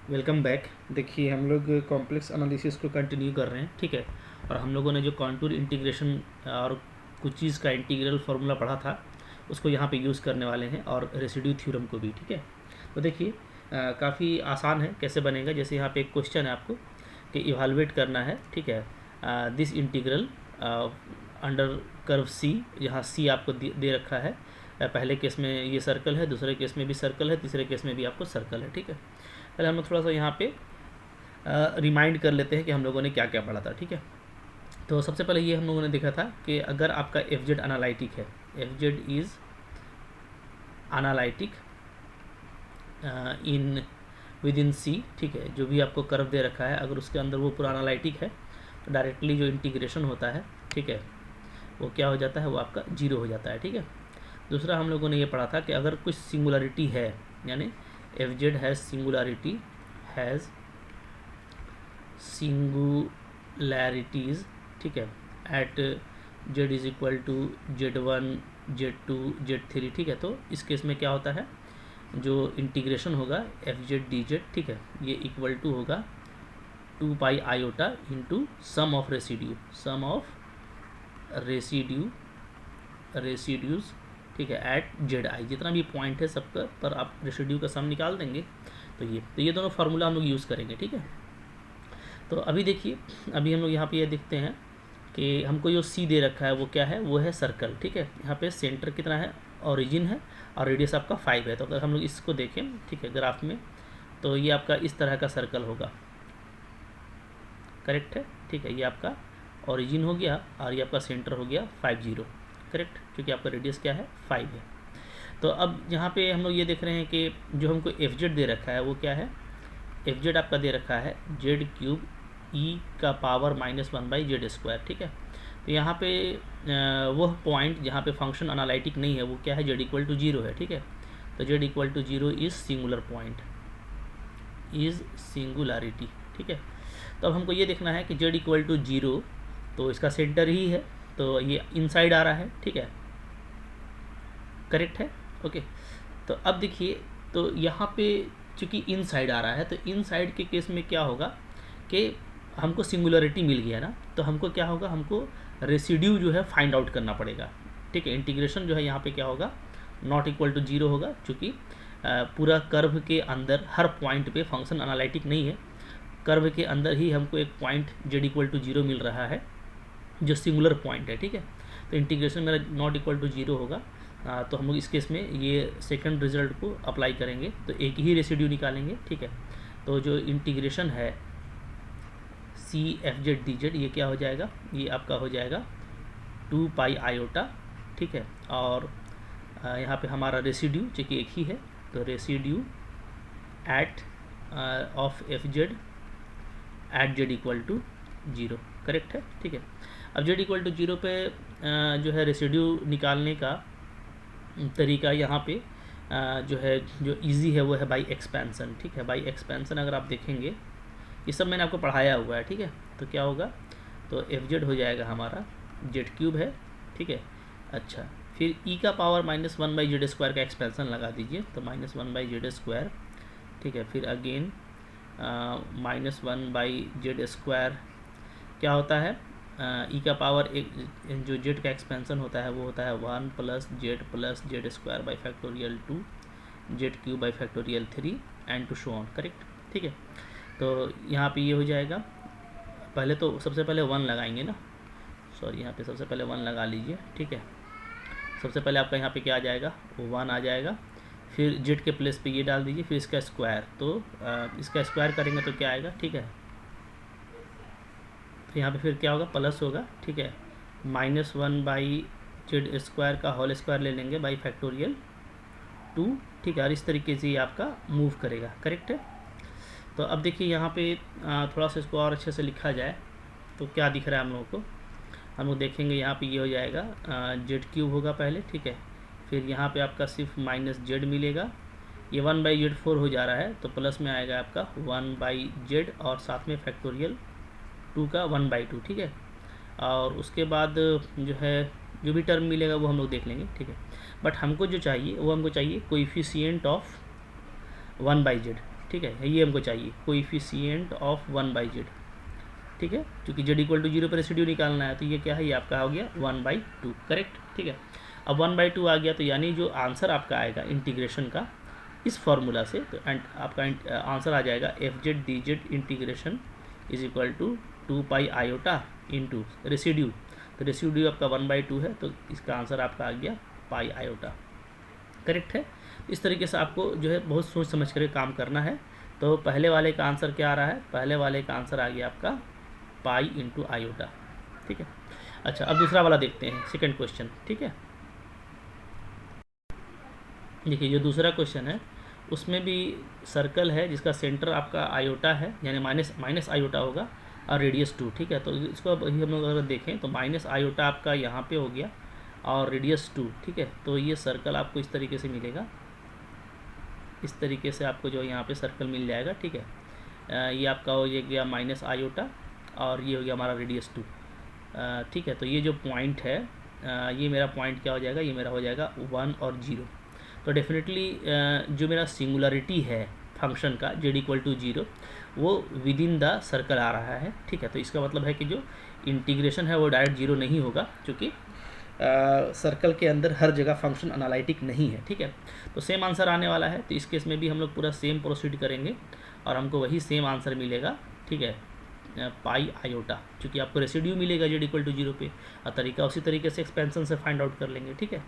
Welcome back. देखिए हम लोग कॉम्प्लेक्स एनालिसिस को कंटिन्यू कर रहे हैं, ठीक है। और हम लोगों ने जो कॉन्टूर इंटीग्रेशन और कुछ चीज़ का इंटीग्रल फार्मूला पढ़ा था उसको यहाँ पे यूज़ करने वाले हैं, और रेसिड्यू थ्योरम को भी, ठीक है। तो देखिए काफ़ी आसान है कैसे बनेगा। जैसे यहाँ पे एक क्वेश्चन है आपको कि इवालुएट करना है, ठीक है, दिस इंटीग्रल अंडर कर्व सी। यहाँ सी आपको दे रखा है। पहले केस में ये सर्कल है, दूसरे केस में भी सर्कल है, तीसरे केस में भी आपको सर्कल है, ठीक है। पहले हम लोग थोड़ा सा यहाँ पे रिमाइंड कर लेते हैं कि हम लोगों ने क्या क्या पढ़ा था, ठीक है। तो सबसे पहले ये हम लोगों ने देखा था कि अगर आपका एफ जेड एनालिटिक है, F Z is analytic in within C, ठीक है, जो भी आपको कर्व दे रखा है अगर उसके अंदर वो पूरा एनालिटिक है तो डायरेक्टली जो इंटीग्रेशन होता है, ठीक है, वो क्या हो जाता है, वो आपका जीरो हो जाता है, ठीक है। दूसरा हम लोगों ने ये पढ़ा था कि अगर कुछ सिंगुलरिटी है, यानी एफ जेड हैज़ सिंगुलैरिटीज़, ठीक है, at Z is equal to Z1 Z2 Z3, ठीक है। तो इस केस में क्या होता है, जो इंटीग्रेशन होगा एफ जेड डी जेड, ठीक है, ये इक्वल टू होगा 2 pi iota into sum of residues, ठीक है, एट जेड आई। जितना भी पॉइंट है सबका पर आप रेसिड्यू का सम निकाल देंगे तो ये दोनों फार्मूला हम लोग यूज़ करेंगे, ठीक है। तो अभी देखिए, अभी हम लोग यहाँ पे ये देखते हैं कि हमको जो सी दे रखा है वो क्या है, वो है सर्कल, ठीक है। यहाँ पे सेंटर कितना है, ओरिजिन है, और रेडियस आपका 5 है। तो अगर हम लोग इसको देखें, ठीक है, ग्राफ में, तो ये आपका इस तरह का सर्कल होगा, करेक्ट है, ठीक है। ये आपका ओरिजिन हो गया और ये आपका सेंटर हो गया 50, करेक्ट, क्योंकि आपका रेडियस क्या है, 5 है। तो अब यहाँ पे हम लोग ये देख रहे हैं कि जो हमको एफ जेड दे रखा है वो क्या है, एफ जेड आपका दे रखा है Z³ e का पावर -1/Z², ठीक है। तो यहाँ पे वह पॉइंट जहाँ पे फंक्शन एनालिटिक नहीं है वो क्या है, Z=0 है, ठीक है। तो Z=0 is singular point, is singularity, ठीक है। तो अब हमको ये देखना है कि Z=0 तो इसका सेंटर ही है, तो ये इनसाइड आ रहा है, ठीक है, करेक्ट है, ओके। तो अब देखिए, तो यहाँ पे चूँकि इनसाइड आ रहा है, तो इनसाइड के केस में क्या होगा कि हमको सिंगुलरिटी मिल गया ना, तो हमको क्या होगा, हमको रेसिड्यू जो है फाइंड आउट करना पड़ेगा, ठीक है। इंटीग्रेशन जो है यहाँ पे क्या होगा, नॉट इक्वल टू 0 होगा, चूँकि पूरा कर्व के अंदर हर पॉइंट पे फंक्शन एनालिटिक नहीं है। कर्व के अंदर ही हमको एक पॉइंट Z=0 मिल रहा है जो सिंगुलर पॉइंट है, ठीक है। तो इंटीग्रेशन मेरा नॉट इक्वल टू 0 होगा। तो हम लोग इस केस में ये सेकंड रिजल्ट को अप्लाई करेंगे, तो एक ही रेसिड्यू निकालेंगे, ठीक है। तो जो इंटीग्रेशन है C F Z D Z, ये क्या हो जाएगा, ये आपका हो जाएगा 2 पाई आयोटा, ठीक है। और यहाँ पे हमारा रेसिड्यू चूँकि एक ही है, तो residue at of F Z at Z=0, correct है, ठीक है। अब Z=0 पे जो है रेसिड्यू निकालने का तरीका यहाँ पे जो है, जो इजी है वो है बाई एक्सपेंसन, ठीक है। बाई एक्सपेंसन अगर आप देखेंगे, ये सब मैंने आपको पढ़ाया हुआ है, ठीक है। तो क्या होगा, तो एफ जेड हो जाएगा हमारा Z³ है, ठीक है। अच्छा, फिर e का पावर -1/Z² का एक्सपेंसन लगा दीजिए, तो -1/Z², ठीक है। फिर अगेन -1/Z², क्या होता है, ई का पावर एक जो जेड का एक्सपेंसन होता है वो होता है 1 + Z + Z²/2 Z³/3 and so on, correct, ठीक है। तो यहाँ पे ये हो जाएगा, पहले तो सबसे पहले 1 लगाएंगे ना, सॉरी, यहाँ पे सबसे पहले 1 लगा लीजिए, ठीक है। सबसे पहले आपका यहाँ पे क्या आ जाएगा, वो 1 आ जाएगा। फिर जेड के प्लेस पे ये डाल दीजिए, फिर इसका स्क्वायर, तो इसका स्क्वायर करेंगे तो क्या आएगा, ठीक है। तो यहाँ पे फिर क्या होगा, प्लस होगा, ठीक है, -1/Z² का होल स्क्वायर ले लेंगे /2, ठीक है। और इस तरीके से ये आपका मूव करेगा, करेक्ट है। तो अब देखिए यहाँ पे थोड़ा सा इसको और अच्छे से लिखा जाए तो क्या दिख रहा है हम लोगों को, हम लोग देखेंगे यहाँ पे ये हो जाएगा Z³ होगा पहले, ठीक है। फिर यहाँ पे आपका सिर्फ -Z मिलेगा, ये 1/Z4 हो जा रहा है, तो प्लस में आएगा आपका 1/Z और साथ में फैक्टोरियल 2 का 1/2, ठीक है। और उसके बाद जो है जो भी टर्म मिलेगा वो हम लोग देख लेंगे, ठीक है। बट हमको जो चाहिए वो हमको चाहिए कोएफिशिएंट ऑफ 1/Z, ठीक है, ये हमको चाहिए कोएफिशिएंट ऑफ 1/z, ठीक है, क्योंकि z इक्वल टू 0 पर रेसिड्यू निकालना है, तो ये क्या है, ये आपका हो गया 1/2, करेक्ट, ठीक है। अब 1/2 आ गया, तो यानी जो आंसर आपका आएगा इंटीग्रेशन का इस फॉर्मूला से, तो आपका आंसर आ जाएगा fz dz integration is equal to 2 iota into residue, तो रेसिड्यू आपका 1/2 है, तो इसका आंसर आपका आ गया पाई आयोटा, करेक्ट है। इस तरीके से आपको जो है बहुत सोच समझ कर काम करना है। तो पहले वाले का आंसर क्या आ रहा है, पहले वाले का आंसर आ गया आपका पाई इंटू आयोटा, ठीक है। अच्छा, अब दूसरा वाला देखते हैं, सेकंड क्वेश्चन, ठीक है। देखिए जो दूसरा क्वेश्चन है उसमें भी सर्कल है जिसका सेंटर आपका आयोटा है, यानी माइनस आयोटा होगा और रेडियस 2, ठीक है। तो इसको अब हम लोग अगर देखें तो माइनस आयोटा आपका यहाँ पे हो गया और रेडियस 2, ठीक है। तो ये सर्कल आपको इस तरीके से मिलेगा, इस तरीके से आपको जो यहाँ पे सर्कल मिल जाएगा, ठीक है। ये आपका हो गया माइनस आयोटा और ये हो गया हमारा रेडियस 2, ठीक है। तो ये जो पॉइंट है, ये मेरा पॉइंट क्या हो जाएगा, ये मेरा हो जाएगा 1 और 0। तो डेफिनेटली जो मेरा सिंगुलरिटी है फंक्शन का z इक्वल टू 0 वो विद इन द सर्कल आ रहा है, ठीक है। तो इसका मतलब है कि जो इंटीग्रेशन है वो डायरेक्ट 0 नहीं होगा, क्योंकि सर्कल के अंदर हर जगह फंक्शन एनालिटिक नहीं है, ठीक है। तो सेम आंसर आने वाला है, तो इस केस में भी हम लोग पूरा सेम प्रोसीड करेंगे और हमको वही सेम आंसर मिलेगा, ठीक है, पाई आयोटा, क्योंकि आपको रेसिड्यू मिलेगा z इक्वल टू 0 पे, और तरीका उसी तरीके से एक्सपेंशन से फाइंड आउट कर लेंगे, ठीक है।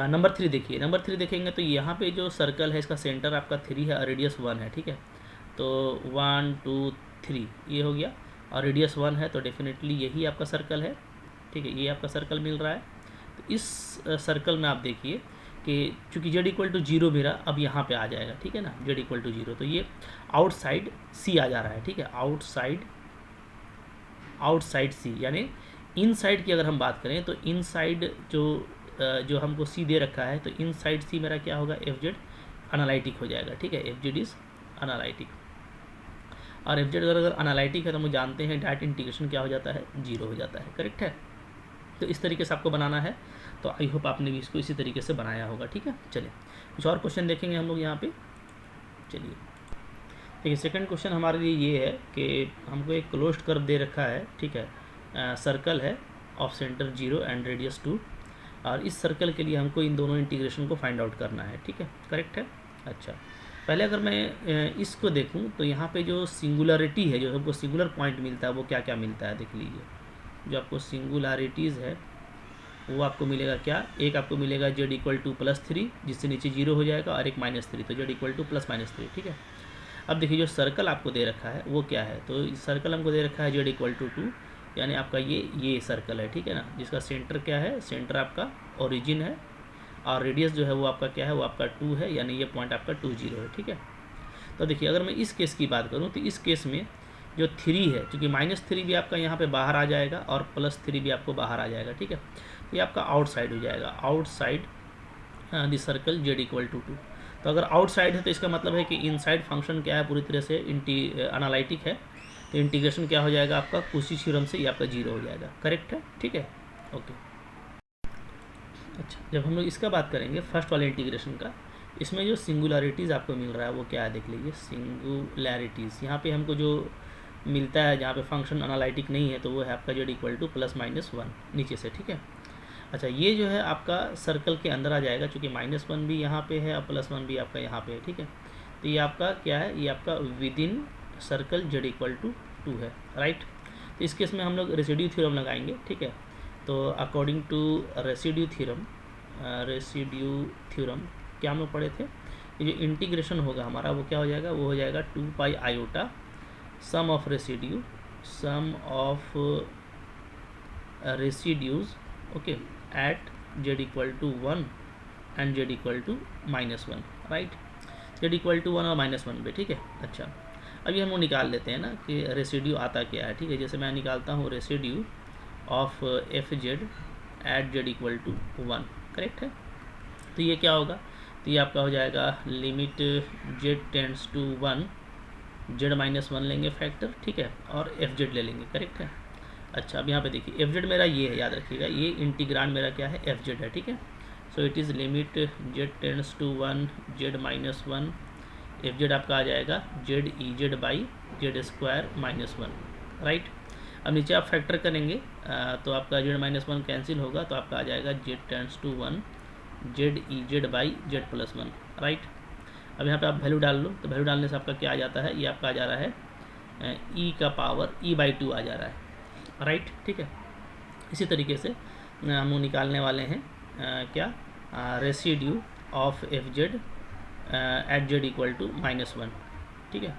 नंबर 3 देखिए, नंबर 3 देखेंगे तो यहाँ पे जो सर्कल है इसका सेंटर आपका 3 है और रेडियस 1 है, ठीक है। तो 1 2 3 ये हो गया और रेडियस 1 है, तो डेफिनेटली यही आपका सर्कल है, ठीक है, ये आपका सर्कल मिल रहा है। तो इस सर्कल में आप देखिए कि चूँकि z इक्वल टू 0 मेरा अब यहाँ पे आ जाएगा, ठीक है ना, z इक्वल टू 0, तो ये आउटसाइड c आ जा रहा है, ठीक है, आउटसाइड c, यानी इनसाइड की अगर हम बात करें तो इनसाइड जो हमको सी दे रखा है, तो इन साइड सी मेरा क्या होगा, एफ जेड एनालिटिक हो जाएगा, ठीक है, एफ जेड इज़ एनालिटिक। और एफ जेड अगर एनालिटिक है तो हम जानते हैं डायरेक्ट इंटीग्रेशन क्या हो जाता है, 0 हो जाता है, करेक्ट है। तो इस तरीके से आपको बनाना है, तो आई होप आपने भी इसको इसी तरीके से बनाया होगा, ठीक है। चलिए कुछ और क्वेश्चन देखेंगे हम लोग यहाँ पे। चलिए देखिए, सेकंड क्वेश्चन हमारे लिए ये है कि हमको एक क्लोज्ड कर्व दे रखा है, ठीक है, सर्कल है ऑफ सेंटर 0 एंड रेडियस 2, और इस सर्कल के लिए हमको इन दोनों इंटीग्रेशन को फाइंड आउट करना है, ठीक है, करेक्ट है। अच्छा, पहले अगर मैं इसको देखूं तो यहाँ पे जो सिंगुलरिटी है, जो हमको सिंगुलर पॉइंट मिलता है वो क्या क्या मिलता है, देख लीजिए। जो आपको सिंगुलरिटीज़ है वो आपको मिलेगा क्या, एक आपको मिलेगा z इक्वल टू +3 जिससे नीचे 0 हो जाएगा, और एक -3, तो z इक्वल टू +-3, ठीक है। अब देखिए जो सर्कल आपको दे रखा है वो क्या है, तो सर्कल हमको दे रखा है z इक्वल टू 2, यानी आपका ये सर्कल है, ठीक है ना, जिसका सेंटर क्या है, सेंटर आपका ओरिजिन है, और रेडियस जो है वो आपका क्या है, वो आपका 2 है, यानी ये पॉइंट आपका 2 0 है, ठीक है। तो देखिए अगर मैं इस केस की बात करूँ तो इस केस में जो 3 है, क्योंकि -3 भी आपका यहाँ पे बाहर आ जाएगा और +3 भी आपको बाहर आ जाएगा, ठीक है। तो ये आपका आउटसाइड हो जाएगा, outside the circle z equal to 2। तो अगर आउटसाइड है तो इसका मतलब है कि इनसाइड फंक्शन क्या है, पूरी तरह से एनालिटिक है, तो इंटीग्रेशन क्या हो जाएगा आपका, कुशी थ्योरम से ये आपका 0 हो जाएगा, करेक्ट है, ठीक है, ओके। अच्छा, जब हम लोग इसका बात करेंगे फर्स्ट वाले इंटीग्रेशन का, इसमें जो सिंगुलरिटीज़ आपको मिल रहा है वो क्या है, देख लीजिए, सिंगुलरिटीज़ यहाँ पे हमको जो मिलता है जहाँ पे फंक्शन एनालिटिक नहीं है, तो वो है आपका z इक्वल टू +-1 नीचे से, ठीक है। अच्छा, ये जो है आपका सर्कल के अंदर आ जाएगा, क्योंकि -1 भी यहाँ पे है और +1 भी आपका यहाँ पे है, ठीक है। तो ये आपका क्या है, ये आपका within circle z equal to 2 है, राइट। तो इस केस में हम लोग रेसिड्यू थ्योरम लगाएंगे, ठीक है। तो अकॉर्डिंग टू रेसिड्यू थ्योरम क्या हम लोग पढ़े थे, ये जो इंटीग्रेशन होगा हमारा वो क्या हो जाएगा, वो हो जाएगा 2 iota sum of residues okay at z equal to 1 and z equal to -1, right, z equal to 1 और -1 पे, ठीक है। अच्छा, अभी हम वो निकाल लेते हैं ना कि रेसिड्यू आता क्या है, ठीक है। जैसे मैं निकालता हूँ residue of F Z at z equal to 1, correct है। तो ये क्या होगा, तो ये आपका हो जाएगा limit z tends to 1, z-1 लेंगे फैक्टर, ठीक है, और एफ जेड ले लेंगे, करेक्ट है। अच्छा, अब यहाँ पे देखिए एफ जेड मेरा ये है, याद रखिएगा, ये इंटीग्रांड मेरा क्या है, एफ जेड है, ठीक है। So it is limit z tends to 1, z-1 F Z आपका आ जाएगा Z E Z by Z square minus one, right. अब नीचे आप फैक्टर करेंगे तो आपका जेड माइनस वन कैंसिल होगा, तो आपका आ जाएगा Z tends to one Z E Z by Z plus one, right. अब यहाँ पे आप वैल्यू डाल लो, तो वैल्यू डालने से आपका क्या आ जाता है, ये आपका आ जा रहा है ई का पावर ई बाई टू आ जा रहा है, राइट, ठीक है। इसी तरीके से हम लोग निकालने वाले हैं क्या, residue of F Z at Z equal to minus one, ठीक है।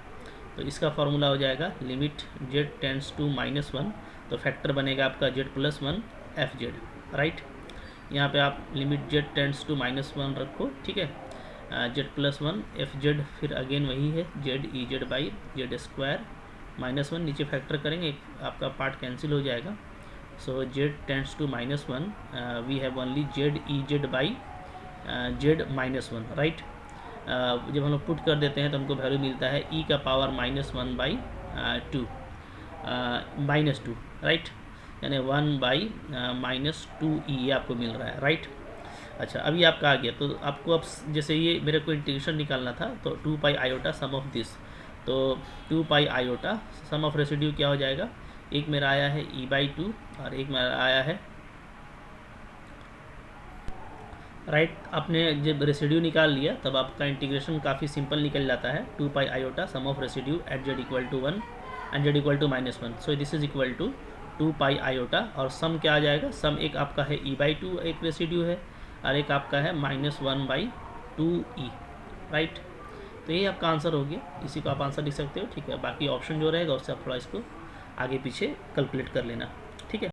तो इसका फॉर्मूला हो जाएगा limit Z tends to minus one, तो फैक्टर बनेगा आपका Z plus one F Z, right. यहाँ पे आप limit Z tends to minus one रखो, ठीक है, Z plus one F Z, फिर अगेन वही है Z E Z by Z square minus one, नीचे फैक्टर करेंगे आपका पार्ट कैंसिल हो जाएगा। So Z tends to minus one, we have only Z E Z by Z minus one, right. जब हम लोग पुट कर देते हैं तो हमको वैल्यू मिलता है ई का power minus one by to minus two, right, यानी वन बाई माइनस टू ई ये आपको मिल रहा है, राइट। अच्छा, अभी आपका आ गया, तो आपको अब जैसे ये मेरे को इंटीग्रेशन निकालना था, तो two pi iota sum of this, तो two pi iota sum of residue क्या हो जाएगा, एक मेरा आया है ई बाई टू और एक मेरा आया है, राइट। आपने जब रेसिड्यू निकाल लिया तब आपका इंटीग्रेशन काफ़ी सिंपल निकल जाता है, two pi iota sum of residue at Z equal to one and Z equal to minus one, so this is equal to two pi iota, और सम क्या आ जाएगा, सम एक आपका है ई बाई टू एक रेसिड्यू है और एक आपका है minus one by two E, right. तो ये आपका आंसर हो गया, इसी को आप आंसर लिख सकते हो, ठीक है। बाकी ऑप्शन जो रहेगा उससे आप थोड़ा इसको आगे पीछे कैलकुलेट कर लेना।